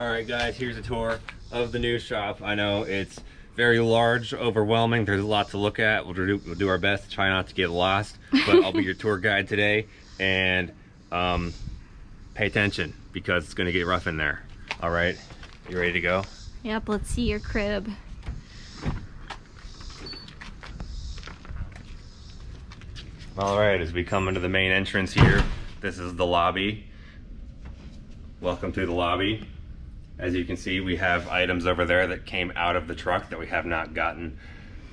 All right, guys, here's a tour of the new shop. I know it's very large, overwhelming. There's a lot to look at. We'll do our best to try not to get lost, but I'll be your tour guide today. And pay attention because it's going to get rough in there. All right, you ready to go? Yep, let's see your crib. All right, as we come into the main entrance here, this is the lobby. Welcome to the lobby. As you can see, we have items over there that came out of the truck that we have not gotten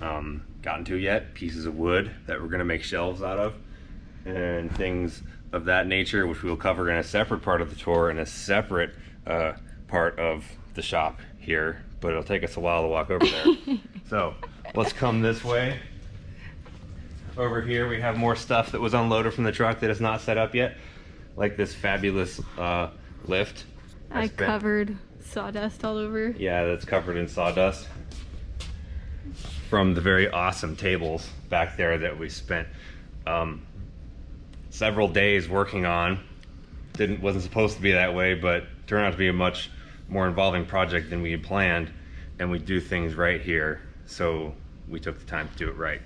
to yet. Pieces of wood that we're going to make shelves out of, and things of that nature, which we'll cover in a separate part of the tour and a separate part of the shop here. But it'll take us a while to walk over there. So let's come this way. Over here we have more stuff that was unloaded from the truck that is not set up yet, like this fabulous lift. I covered sawdust all over. Yeah, that's covered in sawdust from the very awesome tables back there that we spent several days working on. Wasn't supposed to be that way, but turned out to be a much more involving project than we had planned, and we do things right here, so we took the time to do it right.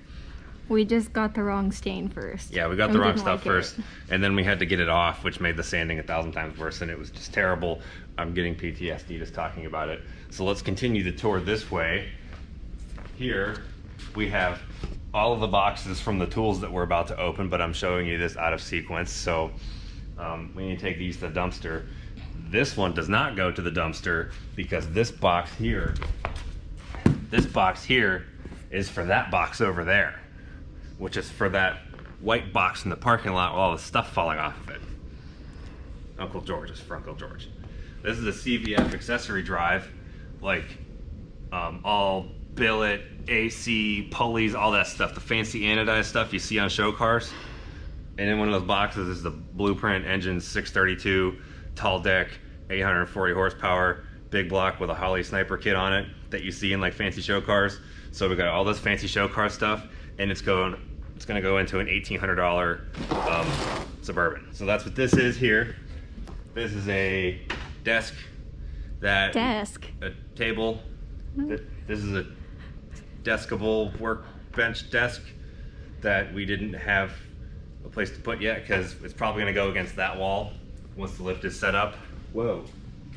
We just got the wrong stain first. Yeah, we got the wrong stuff first, and then we had to get it off, which made the sanding 1,000 times worse, and it was just terrible. I'm getting PTSD just talking about it. So let's continue the tour this way. Here we have all of the boxes from the tools that we're about to open, but I'm showing you this out of sequence. So we need to take these to the dumpster. This one does not go to the dumpster because this box here is for that box over there, which is for that white box in the parking lot with all the stuff falling off of it. Uncle George is for Uncle George. This is a CVF accessory drive, like all billet, AC, pulleys, all that stuff, the fancy anodized stuff you see on show cars. And in one of those boxes is the Blueprint engine 632, tall deck, 840 horsepower, big block with a Holley sniper kit on it that you see in like fancy show cars. So we got all this fancy show car stuff, and it's going to go into an $1,800 Suburban. So that's what this is here. This is a desk. A table. This is a deskable workbench desk that we didn't have a place to put yet because it's probably going to go against that wall once the lift is set up. Whoa.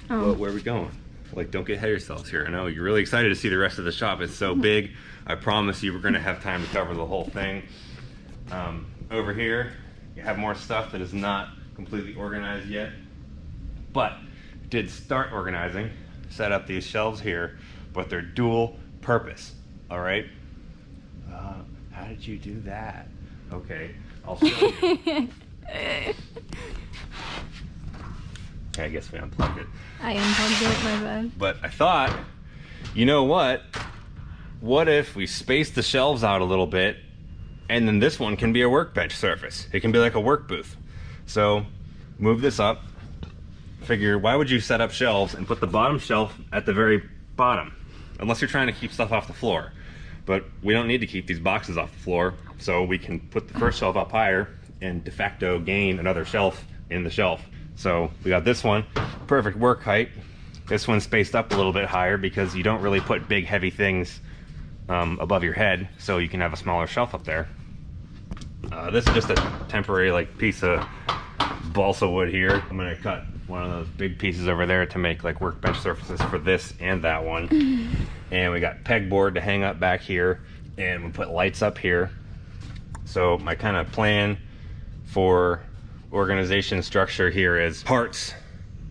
Oh. Whoa, where are we going? Like, don't get ahead of yourselves here. I know you're really excited to see the rest of the shop. It's so big. I promise you we're going to have time to cover the whole thing. Over here, you have more stuff that is not completely organized yet, but did start organizing, set up these shelves here, but they're dual purpose, all right? How did you do that? Okay, I'll show you. Okay, I guess we unplugged it. I unplugged it, my bad. But I thought, you know what? What if we space the shelves out a little bit, and then this one can be a workbench surface? It can be like a work booth. So move this up. Figure, why would you set up shelves and put the bottom shelf at the very bottom? Unless you're trying to keep stuff off the floor. But we don't need to keep these boxes off the floor, so we can put the first shelf up higher and de facto gain another shelf in the shelf. So we got this one, perfect work height. This one's spaced up a little bit higher because you don't really put big heavy things above your head, so you can have a smaller shelf up there. This is just a temporary like piece of balsa wood here. I'm gonna cut one of those big pieces over there to make like workbench surfaces for this and that one. And we got pegboard to hang up back here, and we put lights up here. So my kind of plan for organization structure here is parts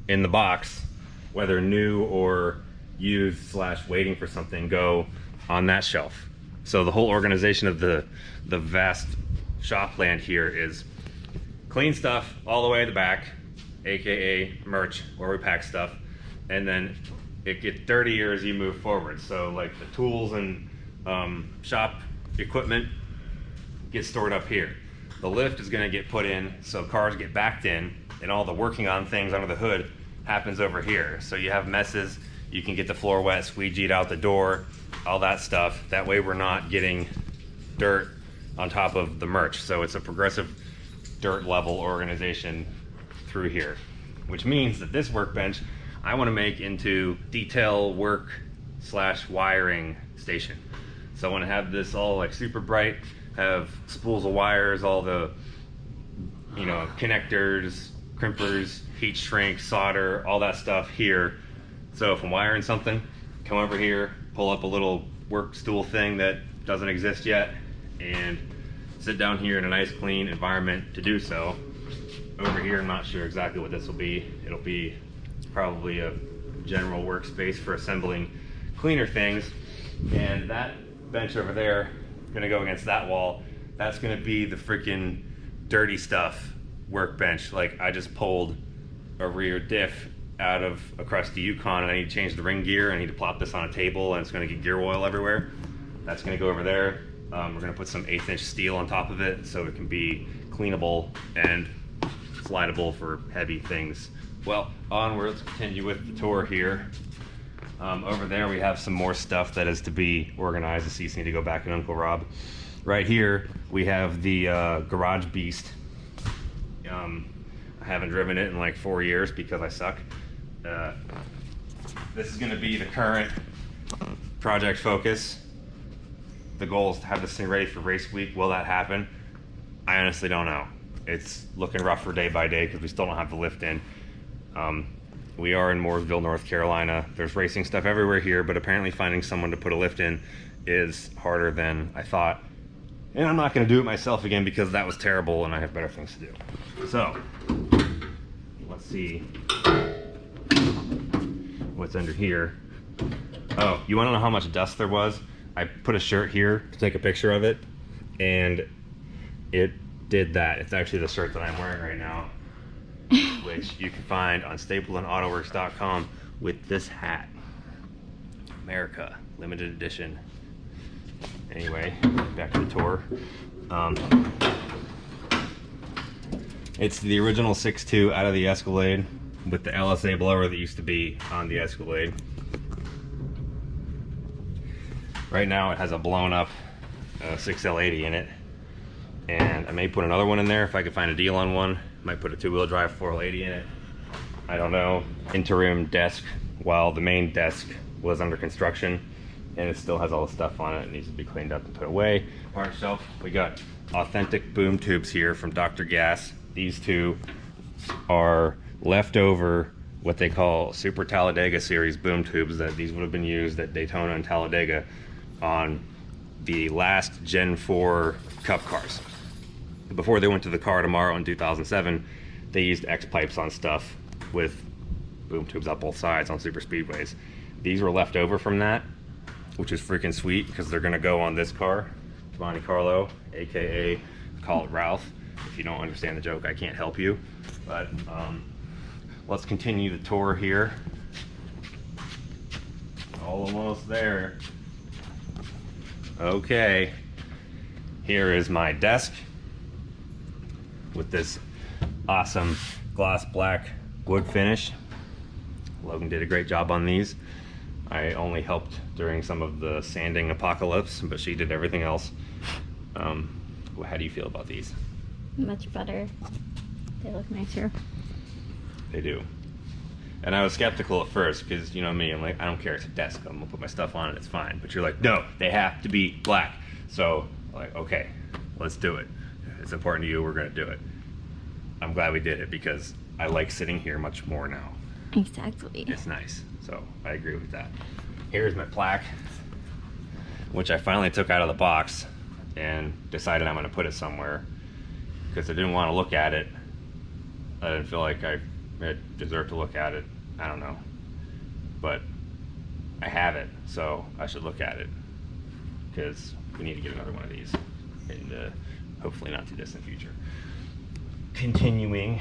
in the box, whether new or used / waiting for something, go on that shelf. So the whole organization of the vast shop land here is clean stuff all the way to the back, aka merch, where we pack stuff, and then it gets dirtier as you move forward. So like the tools and shop equipment get stored up here. The lift is going to get put in so cars get backed in, and all the working on things under the hood happens over here. So you have messes, you can get the floor wet, squeegeed out the door, all that stuff. That way we're not getting dirt on top of the merch. So it's a progressive dirt level organization through here, which means that this workbench I want to make into detail work / wiring station. So I want to have this all like super bright, have spools of wires, all the, you know, connectors, crimpers, heat shrink, solder, all that stuff here. So if I'm wiring something, come over here, pull up a little work stool thing that doesn't exist yet, and sit down here in a nice clean environment to do so. Over here, I'm not sure exactly what this will be. It'll be probably a general workspace for assembling cleaner things. And that bench over there, gonna go against that wall. That's gonna be the freaking dirty stuff workbench. Like, I just pulled a rear diff out of a crusty Yukon and I need to change the ring gear. I need to plop this on a table and it's gonna get gear oil everywhere. That's gonna go over there. We're gonna put some 1/8" steel on top of it so it can be cleanable and slidable for heavy things. Well, onward, let's continue with the tour here. Over there we have some more stuff that is to be organized. The seats need to go back in Uncle Rob. Right here we have the garage beast. I haven't driven it in like 4 years because I suck. This is going to be the current project focus. The goal is to have this thing ready for race week. Will that happen? I honestly don't know. It's looking rougher day by day because we still don't have the lift in. We are in Mooresville, North Carolina. There's racing stuff everywhere here, but apparently finding someone to put a lift in is harder than I thought. And I'm not going to do it myself again because that was terrible and I have better things to do. So, let's see what's under here. Oh, you want to know how much dust there was? I put a shirt here to take a picture of it, and it did that. It's actually the shirt that I'm wearing right now, which you can find on stapleandautoworks.com with this hat. America, limited edition. Anyway, back to the tour. It's the original 6.2 out of the Escalade with the LSA blower that used to be on the Escalade. Right now it has a blown up 6L80 in it, and I may put another one in there if I can find a deal on one. Might put a 2-wheel drive 4L80 in it. I don't know. Interim desk while the main desk was under construction, and it still has all the stuff on it. It needs to be cleaned up and put away. Part shelf, we got authentic boom tubes here from Dr. Gas. These two are leftover, what they call Super Talladega series boom tubes. That these would have been used at Daytona and Talladega on the last Gen 4 Cup cars. Before they went to the Car Tomorrow in 2007, they used X pipes on stuff with boom tubes up both sides on super speedways. These were left over from that, which is freaking sweet because they're gonna go on this car, Monte Carlo, aka Call It Ralph. If you don't understand the joke, I can't help you. But let's continue the tour here. Almost there. Okay, here is my desk with this awesome gloss black wood finish. Logan did a great job on these. I only helped during some of the sanding apocalypse, but she did everything else. How do you feel about these? Much better. They look nicer. They do. And I was skeptical at first because, you know me, I'm like, I don't care, it's a desk, I'm gonna put my stuff on it, it's fine. But you're like, no, they have to be black. So, like, okay, let's do it. It's important to you, we're gonna do it. I'm glad we did it because I like sitting here much more now. Exactly. It's nice, so I agree with that. Here's my plaque, which I finally took out of the box and decided I'm gonna put it somewhere because I didn't want to look at it. I didn't feel like I deserved to look at it. I don't know, but I have it, so I should look at it because we need to get another one of these in the hopefully not too distant future. Continuing,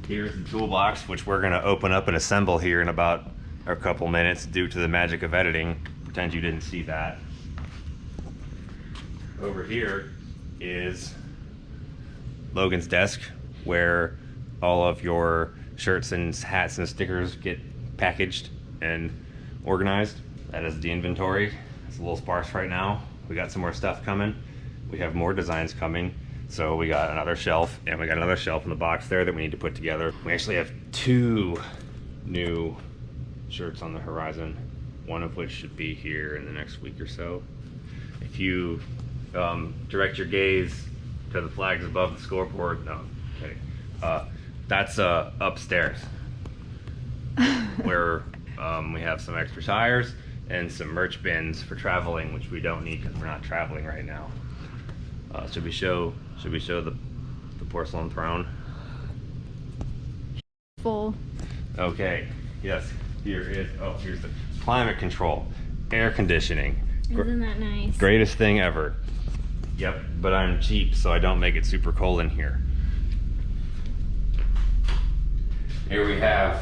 here's the toolbox, which we're going to open up and assemble here in about a couple minutes due to the magic of editing. Pretend you didn't see that. Over here is Logan's desk, where all of your shirts and hats and stickers get packaged and organized. That is the inventory. It's a little sparse right now. We got some more stuff coming. We have more designs coming. So we got another shelf, and we got another shelf in the box there that we need to put together. We actually have 2 new shirts on the horizon, one of which should be here in the next week or so. If you direct your gaze to the flags above the scoreboard, no, okay, that's upstairs where we have some extra tires and some merch bins for traveling, which we don't need because we're not traveling right now. Should we show the porcelain throne? Full. Okay, yes, here's the climate control, air conditioning. Isn't that nice? Greatest thing ever. Yep, but I'm cheap, so I don't make it super cold in here. Here we have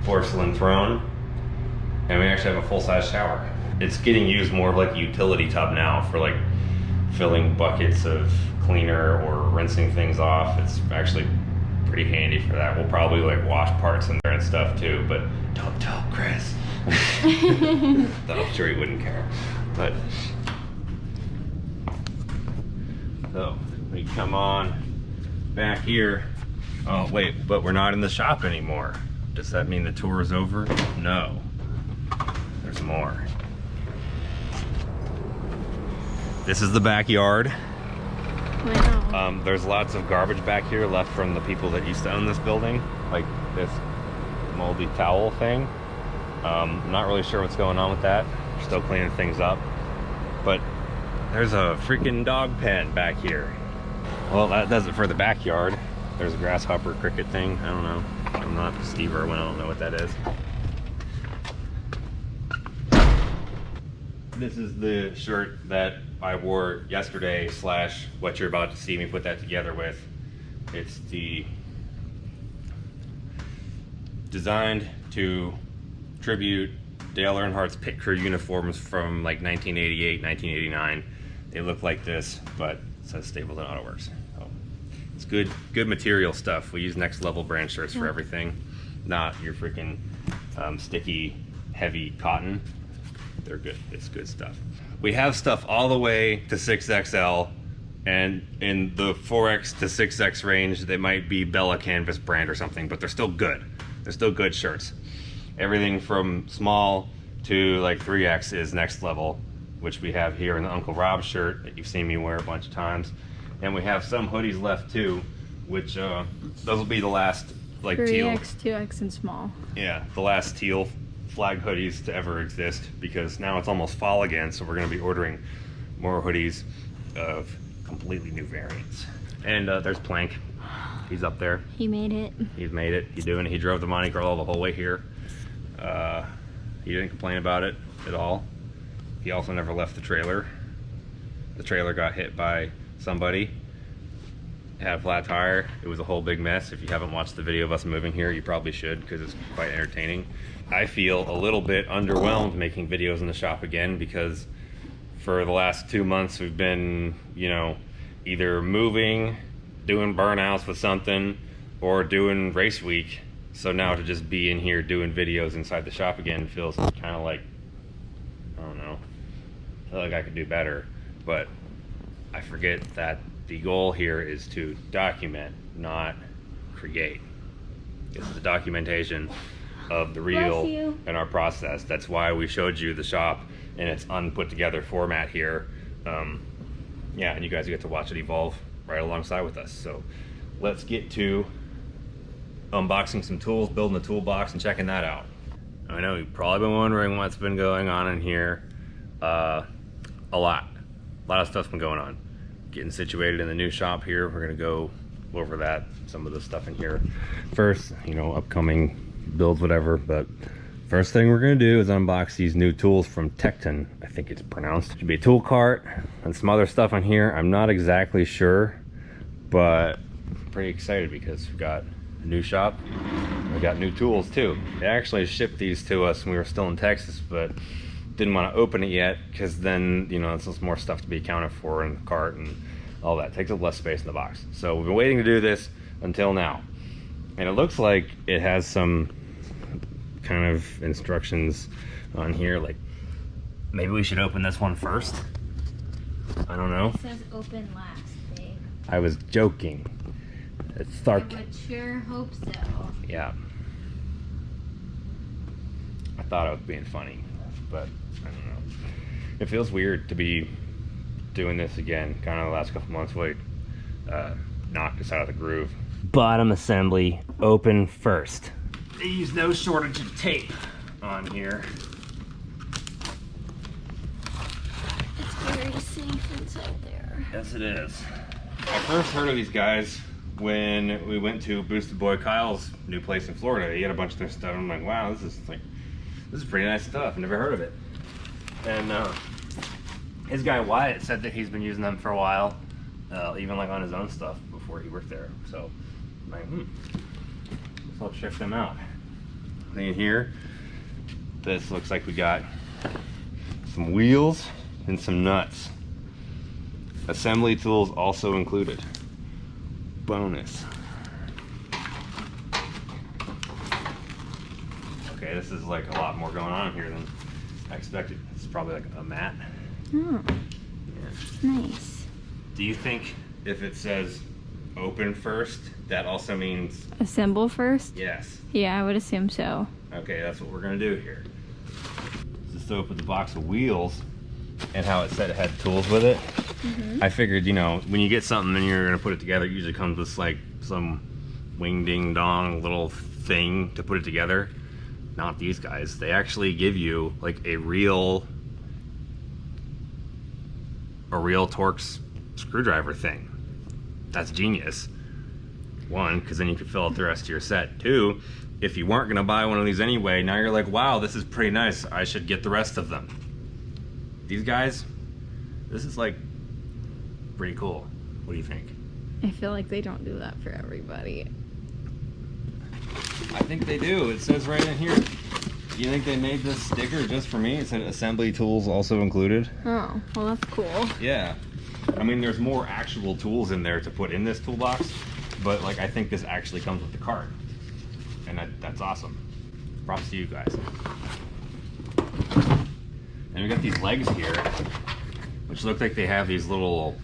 porcelain throne, and we actually have a full-size shower. It's getting used more like a utility tub now for like filling buckets of cleaner or rinsing things off. It's actually pretty handy for that. We'll probably like wash parts in there and stuff too, but don't tell Chris. I'm sure he wouldn't care. But so we come on back here. Oh wait, but we're not in the shop anymore. Does that mean the tour is over? No. There's more. This is the backyard. Wow. There's lots of garbage back here left from the people that used to own this building, like this moldy towel thing. I'm not really sure what's going on with that. We're still cleaning things up. But there's a freaking dog pen back here. Well, that does it for the backyard. There's a grasshopper cricket thing. I don't know. I'm not Steve Irwin. I don't know what that is. This is the shirt that I wore yesterday / what you're about to see me put that together with. It's the designed to tribute Dale Earnhardt's pit crew uniforms from like 1988, 1989. They look like this, but it says Stapleton Auto Works. So it's good material stuff. We use Next Level brand shirts for everything, not your freaking sticky, heavy cotton. They're good. It's good stuff. We have stuff all the way to 6XL, and in the 4X to 6X range, they might be Bella Canvas brand or something, but they're still good. They're still good shirts. Everything from small to like 3X is Next Level, which we have here in the Uncle Rob shirt that you've seen me wear a bunch of times. And we have some hoodies left too, which those will be the last like 3X, teal. 2X, and small. Yeah, the last teal flag hoodies to ever exist, because now it's almost fall again, so we're going to be ordering more hoodies of completely new variants. And there's Plank. He's up there. He made it. He's made it. He's doing it. He drove the Monte Carlo the whole way here. He didn't complain about it at all. He also never left the trailer. The trailer got hit by somebody. It had a flat tire. It was a whole big mess. If you haven't watched the video of us moving here, you probably should, because it's quite entertaining. I feel a little bit underwhelmed making videos in the shop again, because for the last 2 months we've been, you know, either moving, doing burnouts with something, or doing race week. So now to just be in here doing videos inside the shop again feels kind of like, I don't know, I feel like I could do better. But I forget that the goal here is to document, not create. This is the documentation of the real and our process. That's why we showed you the shop in its unput together format here. Yeah, and you guys get to watch it evolve right alongside with us. So let's get to unboxing some tools, building the toolbox, and checking that out. I know you've probably been wondering what's been going on in here. A lot of stuff's been going on. Getting situated in the new shop here. We're gonna go over that, some of the stuff in here first, you know, upcoming builds, whatever. But first thing we're gonna do is unbox these new tools from Tekton. I think it's pronounced. Should be a tool cart and some other stuff in here. I'm not exactly sure, but I'm pretty excited because we've got a new shop. We got new tools too. They actually shipped these to us when we were still in Texas, but didn't want to open it yet because then, you know, it's just more stuff to be accounted for in the cart and all that. It takes up less space in the box. So we've been waiting to do this until now. And it looks like it has some kind of instructions on here, like maybe we should open this one first. I don't know. It says open last, Dave. I was joking. It's sarcasm. I would sure hope so. Yeah. I thought I was being funny, but I don't know. It feels weird to be doing this again. Kind of the last couple months really knocked us out of the groove. Bottom assembly, open first. There's no shortage of tape on here. It's very safe inside there. Yes, it is. I first heard of these guys when we went to Boosted Boy Kyle's new place in Florida. He had a bunch of their stuff. I'm like, wow, this is pretty nice stuff. I've never heard of it. And his guy Wyatt said that he's been using them for a while, even like on his own stuff before he worked there. So I'm like, so I'll check them out. In here, this looks like we got some wheels and some nuts. Assembly tools also included. Bonus. Okay, this is like a lot more going on here than I expected. It's probably like a mat. Oh, Yeah. nice. Do you think if it says open first, that also means Assemble first? yes? Yeah, I would assume so. Okay, that's what we're gonna do here. Just open the box of wheels and how it said it had tools with it. I figured, you know, when you get something and you're gonna put it together, it usually comes with like some wing ding dong little thing to put it together. Not these guys. They actually give you like a real Torx screwdriver thing. That's genius. One, because then you could fill out the rest of your set. Two, if you weren't gonna buy one of these anyway, now you're like, wow, this is pretty nice. I should get the rest of them. These guys, this is like pretty cool. What do you think? I feel like they don't do that for everybody. I think they do. It says right in here. Do you think they made this sticker just for me? It said assembly tools also included. Oh, well that's cool. Yeah. I mean, there's more actual tools in there to put in this toolbox, but like I think this actually comes with the cart. And that's awesome. Props to you guys. And we got these legs here, which look like they have these little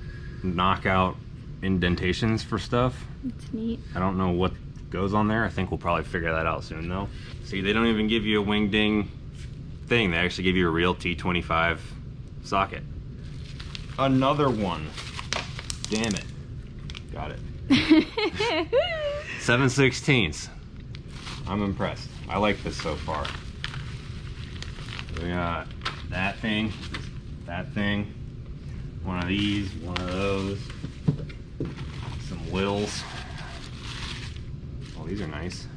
knockout indentations for stuff. It's neat. I don't know what goes on there. I think we'll probably figure that out soon though. See, they don't even give you a wing ding thing. They actually give you a real T25 socket. Another one. Damn it. Got it. 7/16. I'm impressed. I like this so far. We got that thing, one of these, one of those, some wheels. Oh, these are nice.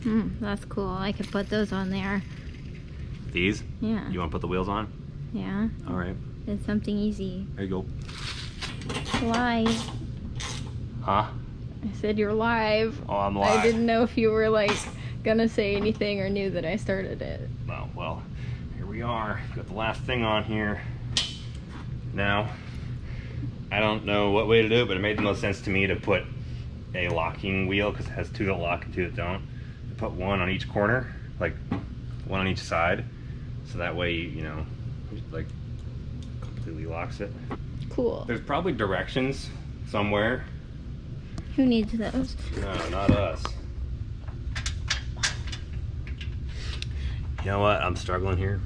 That's cool. I could put those on there. These? Yeah. You want to put the wheels on? Yeah. All right. It's something easy. There you go. Live. Huh? I said you're live. Oh, I'm live. I didn't know if you were like gonna say anything or knew that I started it. Oh, well, here we are. Got the last thing on here. Now, I don't know what way to do it, but it made the most sense to me to put a locking wheel because it has two that lock and two that don't. Put one on each corner, like one on each side, so that way, you know, like completely locks it. Cool. There's probably directions somewhere. Who needs those? No, not us. You know what? I'm struggling here.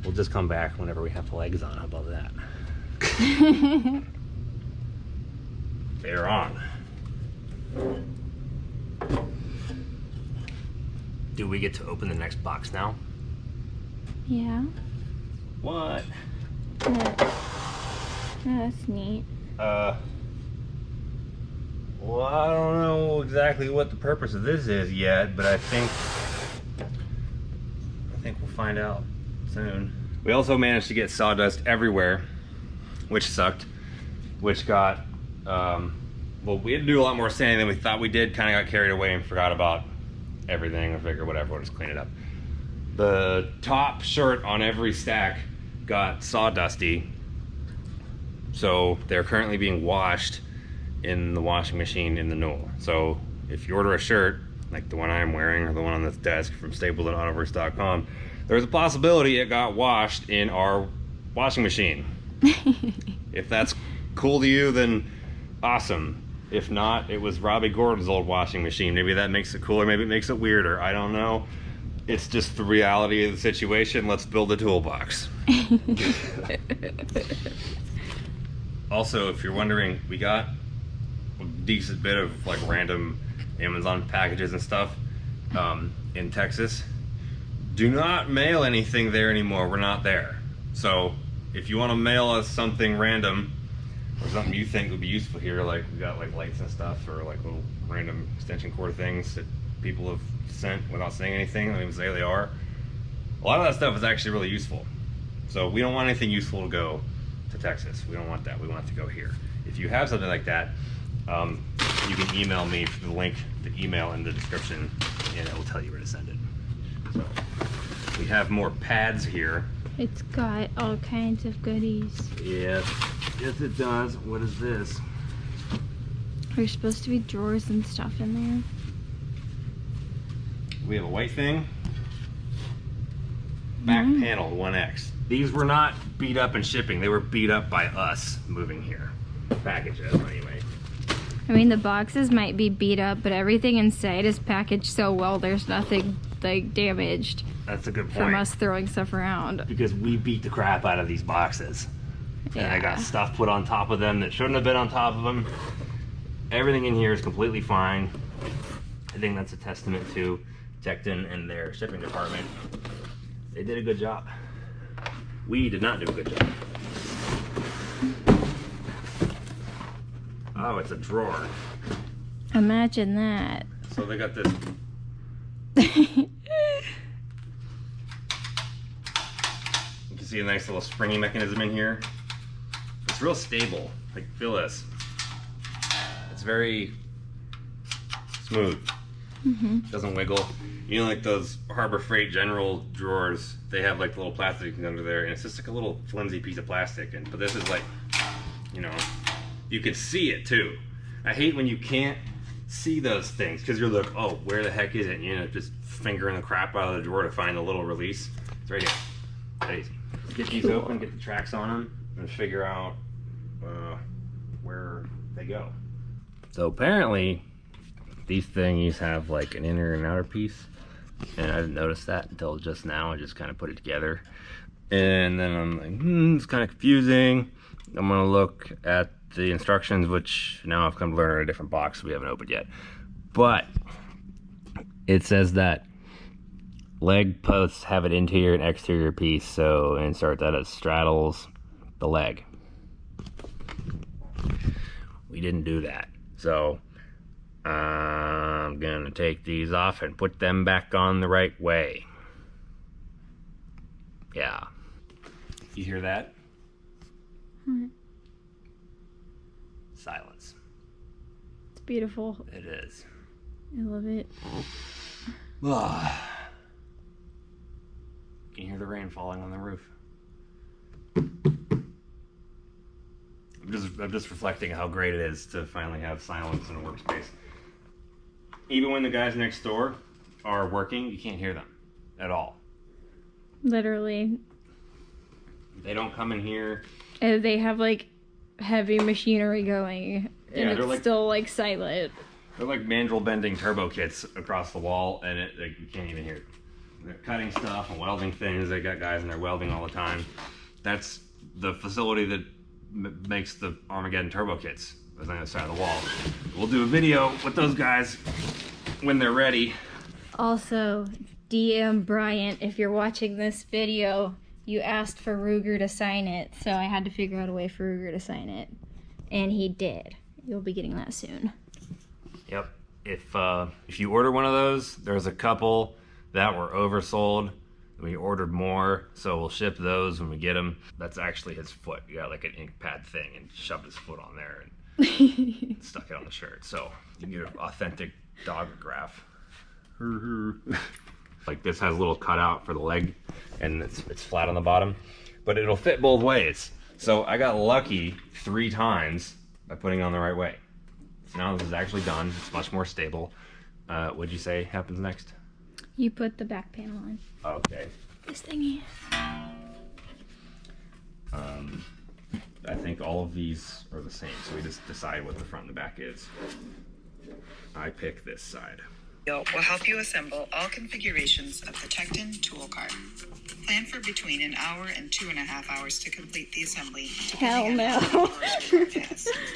We'll just come back whenever we have the legs on. How about that? They're on. Do we get to open the next box now? Yeah. What? That's neat. Well, I don't know exactly what the purpose of this is yet, but I think we'll find out soon. We also managed to get sawdust everywhere, which sucked, which got, well, we had to do a lot more sanding than we thought we did, kind of got carried away and forgot about everything. I figured whatever, we'll just clean it up. The top shirt on every stack got sawdusty, so they're currently being washed in the washing machine in the Knoll. So if you order a shirt, like the one I'm wearing or the one on this desk from stapledandautoworks.com, there's a possibility it got washed in our washing machine. If that's cool to you, then awesome. If not, it was Robbie Gordon's old washing machine. Maybe that makes it cooler, maybe it makes it weirder. I don't know. It's just the reality of the situation. Let's build a toolbox. Also, if you're wondering, we got a decent bit of like random Amazon packages and stuff in Texas. Do not mail anything there anymore. We're not there. So if you want to mail us something random or something you think would be useful here, like we got like lights and stuff or like little random extension cord things that people have sent without saying anything, don't even say who they are. A lot of that stuff is actually really useful. So we don't want anything useful to go to Texas. We don't want that. We want it to go here. If you have something like that, you can email me the link, the email in the description, and it will tell you where to send it. So we have more pads here. It's got all kinds of goodies. Yes, yes it does. What is this? There's supposed to be drawers and stuff in there. We have a white thing. Back panel 1X. These were not beat up in shipping. They were beat up by us moving here. Packages anyway. I mean, the boxes might be beat up, but everything inside is packaged so well there's nothing like damaged. That's a good point. From us throwing stuff around. Because we beat the crap out of these boxes. Yeah. And I got stuff put on top of them that shouldn't have been on top of them. Everything in here is completely fine. I think that's a testament to Tekton and their shipping department. They did a good job. We did not do a good job. Oh, it's a drawer. Imagine that. So they got this. You can see a nice little springy mechanism in here. It's real stable. Like, feel this. It's very smooth. Doesn't wiggle. You know, like those Harbor Freight General drawers, they have like little plastic under there, and it's just like a little flimsy piece of plastic. But this is like, you know, you can see it too. I hate when you can't see those things because you're like, oh, where the heck is it? And, you know, just fingering the crap out of the drawer to find the little release. It's right here. That easy. Get these open, get the tracks on them, and figure out where they go. So apparently, these thingies have like an inner and outer piece, and I didn't notice that until just now. I just kind of put it together, and then I'm like, it's kind of confusing. I'm gonna look at the instructions, which now I've come to learn are in a different box we haven't opened yet. But it says that leg posts have an interior and exterior piece, so insert that as straddles the leg. We didn't do that, so I'm gonna take these off and put them back on the right way. Yeah. You hear that? Silence. It's beautiful. It is. I love it. Can you hear the rain falling on the roof? I'm just reflecting how great it is to finally have silence in a workspace. Even when the guys next door are working, you can't hear them at all. Literally. They don't come in here. And they have like heavy machinery going, and Yeah, they're it's like, still like silent. they're like mandrel bending turbo kits across the wall, and like, you can't even hear it. They're cutting stuff and welding things. They got guys in there welding all the time. That's the facility that makes the Armageddon turbo kits. That's on the other side of the wall. We'll do a video with those guys when they're ready. Also, DM Bryant, if you're watching this video, you asked for Ruger to sign it, so I had to figure out a way for Ruger to sign it. And he did. You'll be getting that soon. Yep. If you order one of those, there's a couple that were oversold. We ordered more, so we'll ship those when we get them. That's actually his foot. You got like an ink pad thing and shoved his foot on there and stuck it on the shirt. So you can get an authentic doggraph. Like this has a little cutout for the leg, and it's flat on the bottom, but it'll fit both ways. So I got lucky 3 times by putting it on the right way. So now this is actually done. It's much more stable. What'd you say happens next? You put the back panel on. Okay. This thingy. I think all of these are the same, so we just decide what the front and the back is. I pick this side. Will help you assemble all configurations of the Tekton tool cart. Plan for between an hour and 2.5 hours to complete the assembly. Hell no.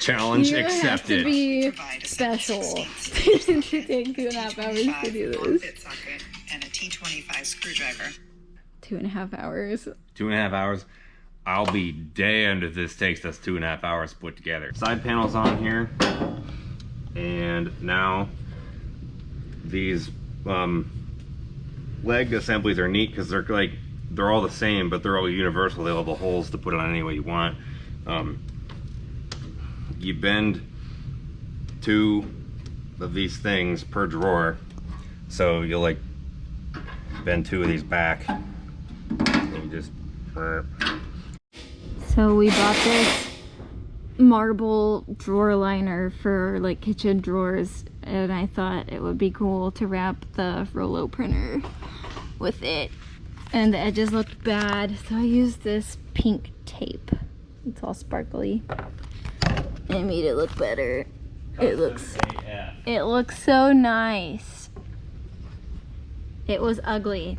Challenge You accepted. have to be Provide a special 7/16 to take 2.5 hours to do this. bit socket and a T25 screwdriver. 2.5 hours. 2.5 hours. I'll be damned if this takes us 2.5 hours to put together. Side panels on here, and now these leg assemblies are neat because they're all the same, but they're all universal. They all have the holes to put it on any way you want. You bend 2 of these things per drawer, so you'll like bend 2 of these back, and you just. So we bought this marble drawer liner for like kitchen drawers, and I thought it would be cool to wrap the Rollo printer with it, and the edges looked bad, so I used this pink tape. It's all sparkly. It made it look better. It looks so nice. It was ugly.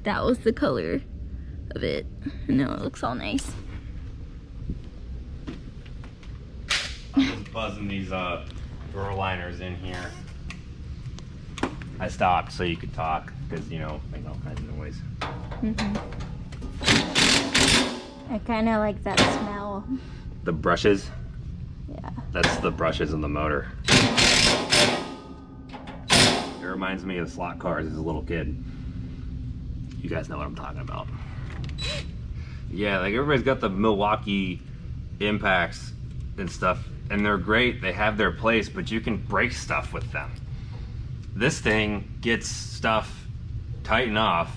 That was the color of it, and now it looks all nice. I'm just buzzing these drawer liners in here. I stopped so you could talk, because you know, make all kinds of noise. I kind of like that smell. The brushes? Yeah. That's the brushes in the motor. It reminds me of slot cars as a little kid. You guys know what I'm talking about. Yeah, like everybody's got the Milwaukee impacts and stuff, and they're great. They have their place, but you can break stuff with them. This thing gets stuff tight enough,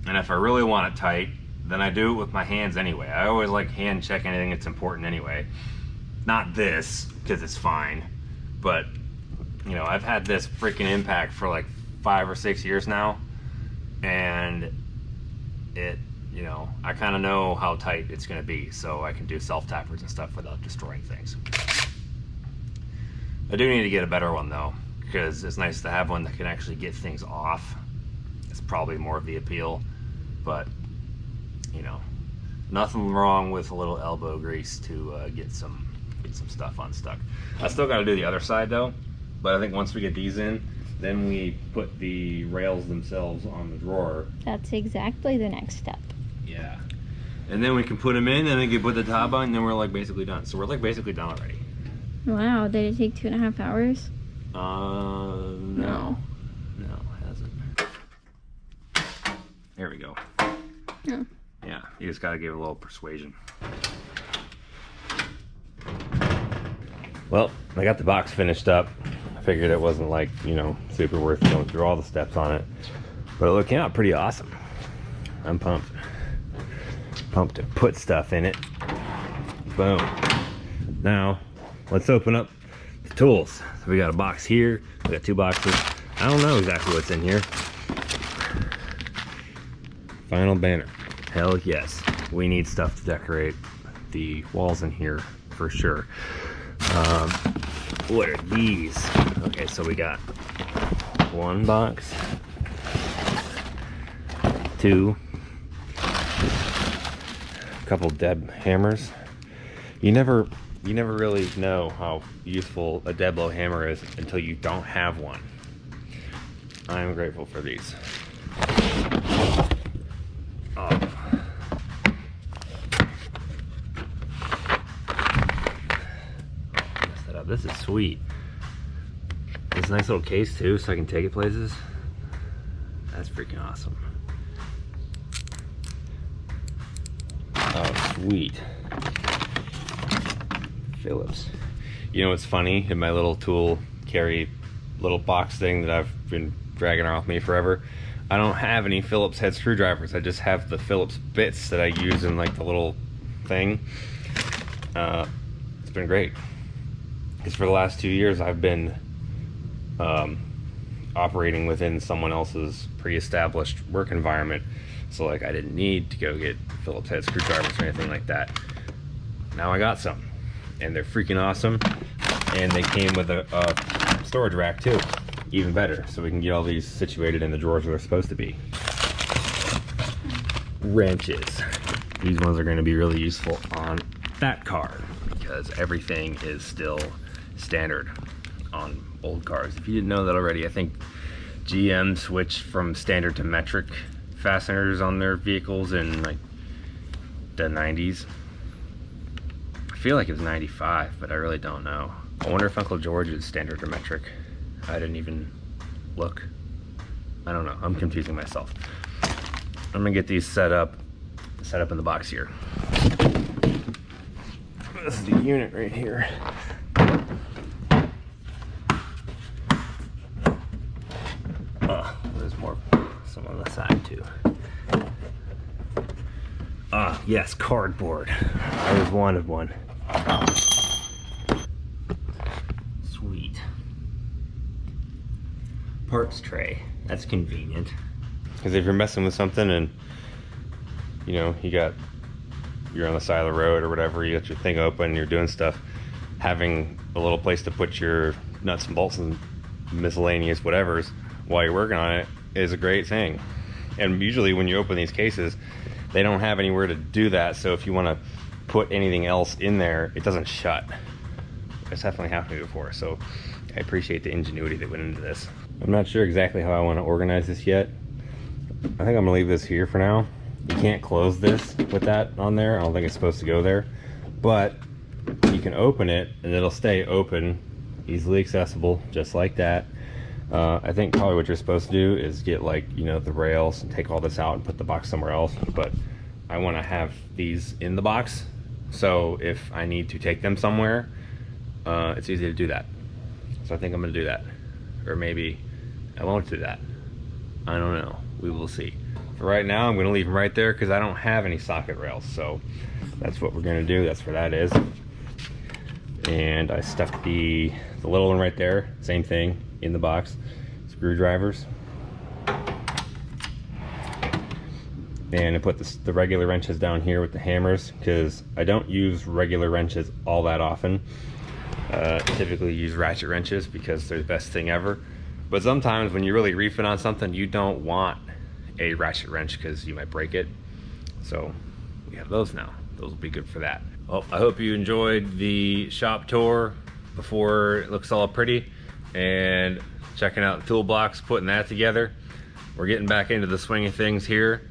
and if I really want it tight, then I do it with my hands anyway. I always like hand check anything that's important anyway. Not this, because it's fine, but you know, I've had this freaking impact for like 5 or 6 years now, and it, you know, I kind of know how tight it's going to be, so I can do self-tappers and stuff without destroying things. I do need to get a better one though, because it's nice to have one that can actually get things off. It's probably more of the appeal, but you know, nothing wrong with a little elbow grease to get some stuff unstuck. I still got to do the other side though, but I think once we get these in, then we put the rails themselves on the drawer. That's exactly the next step. Yeah. And then we can put them in, and then we can put the top on, and then we're like basically done. So we're like basically done already. Wow, did it take 2.5 hours? No. No. No, it hasn't. There we go. No. Yeah, you just gotta give it a little persuasion. Well, I got the box finished up. I figured it wasn't like, you know, super worth going through all the steps on it, but it came out pretty awesome. I'm pumped. Pumped to put stuff in it. Boom. Now, let's open up the tools. So we got a box here. We got 2 boxes. I don't know exactly what's in here. Final banner. Hell yes. We need stuff to decorate the walls in here for sure. What are these? Okay, so we got 1 box, 2, a couple Deb hammers. You never really know how useful a Deb blow hammer is until you don't have one. I am grateful for these. Oh. Messed that up. This is sweet. This nice little case too, so I can take it places. That's freaking awesome. Oh, sweet. Phillips. You know what's funny? In my little tool carry little box thing that I've been dragging around with me forever, I don't have any Phillips head screwdrivers. I just have the Phillips bits that I use in like the little thing. It's been great. Because for the last 2 years I've been operating within someone else's pre-established work environment. So like I didn't need to go get Phillips head screwdrivers or anything like that. now I got some, and they're freaking awesome. And they came with a storage rack too, even better. So we can get all these situated in the drawers where they're supposed to be. Wrenches. These ones are going to be really useful on that car because everything is still standard on old cars. If you didn't know that already, I think GM switched from standard to metric fasteners on their vehicles in like the 90s. I feel like it was 95, but I really don't know. I wonder if Uncle George is standard or metric. I didn't even look. I don't know. I'm confusing myself. I'm gonna get these set up in the box here. This is the unit right here. There's some on the side too. Yes, cardboard. I always wanted one. Sweet. Parts tray. That's convenient. Because if you're messing with something and you know you're on the side of the road or whatever, you got your thing open, you're doing stuff, having a little place to put your nuts and bolts and miscellaneous whatevers while you're working on it is a great thing. And usually when you open these cases, they don't have anywhere to do that, so if you want to put anything else in there, it doesn't shut. It's definitely happened to me before, so I appreciate the ingenuity that went into this. I'm not sure exactly how I want to organize this yet. I think I'm gonna leave this here for now. You can't close this with that on there. I don't think it's supposed to go there, but you can open it and it'll stay open, easily accessible, just like that. I think probably what you're supposed to do is get like, you know, the rails and take all this out and put the box somewhere else, but I want to have these in the box, so if I need to take them somewhere, it's easy to do that. So I think I'm gonna do that, or maybe I won't do that. I don't know, we will see. For right now, I'm gonna leave them right there because I don't have any socket rails, so that's what we're gonna do. That's where that is. And I stuffed the little one right there, same thing, in the box. Screwdrivers. And I put the regular wrenches down here with the hammers because I don't use regular wrenches all that often. Typically use ratchet wrenches because they're the best thing ever. But sometimes when you're really reefing on something, you don't want a ratchet wrench because you might break it. So we have those now. Those will be good for that. Well, I hope you enjoyed the shop tour before it looks all pretty, and checking out the toolbox, putting that together. We're getting back into the swing of things here.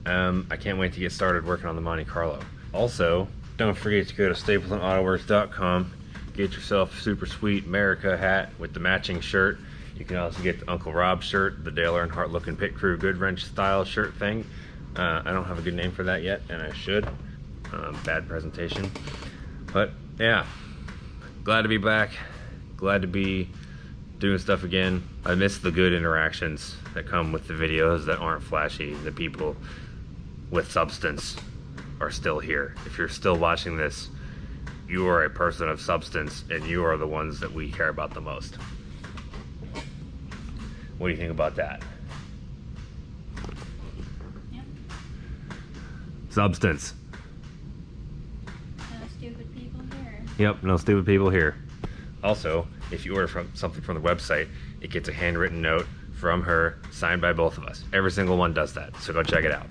I can't wait to get started working on the Monte Carlo. Also, don't forget to go to staplesandautoworks.com, get yourself a super sweet America hat with the matching shirt. You can also get the Uncle Rob shirt, the Dale Earnhardt looking pit crew good wrench style shirt thing. I don't have a good name for that yet, and I should. Bad presentation. But yeah, glad to be back. Glad to be doing stuff again. I miss the good interactions that come with the videos that aren't flashy. The people with substance are still here. If you're still watching this, you are a person of substance, and you are the ones that we care about the most. What do you think about that? Yep. Substance. No stupid people here. Yep, no stupid people here. Also, if you order something from the website, it gets a handwritten note from her, signed by both of us. Every single one does that, so go check it out.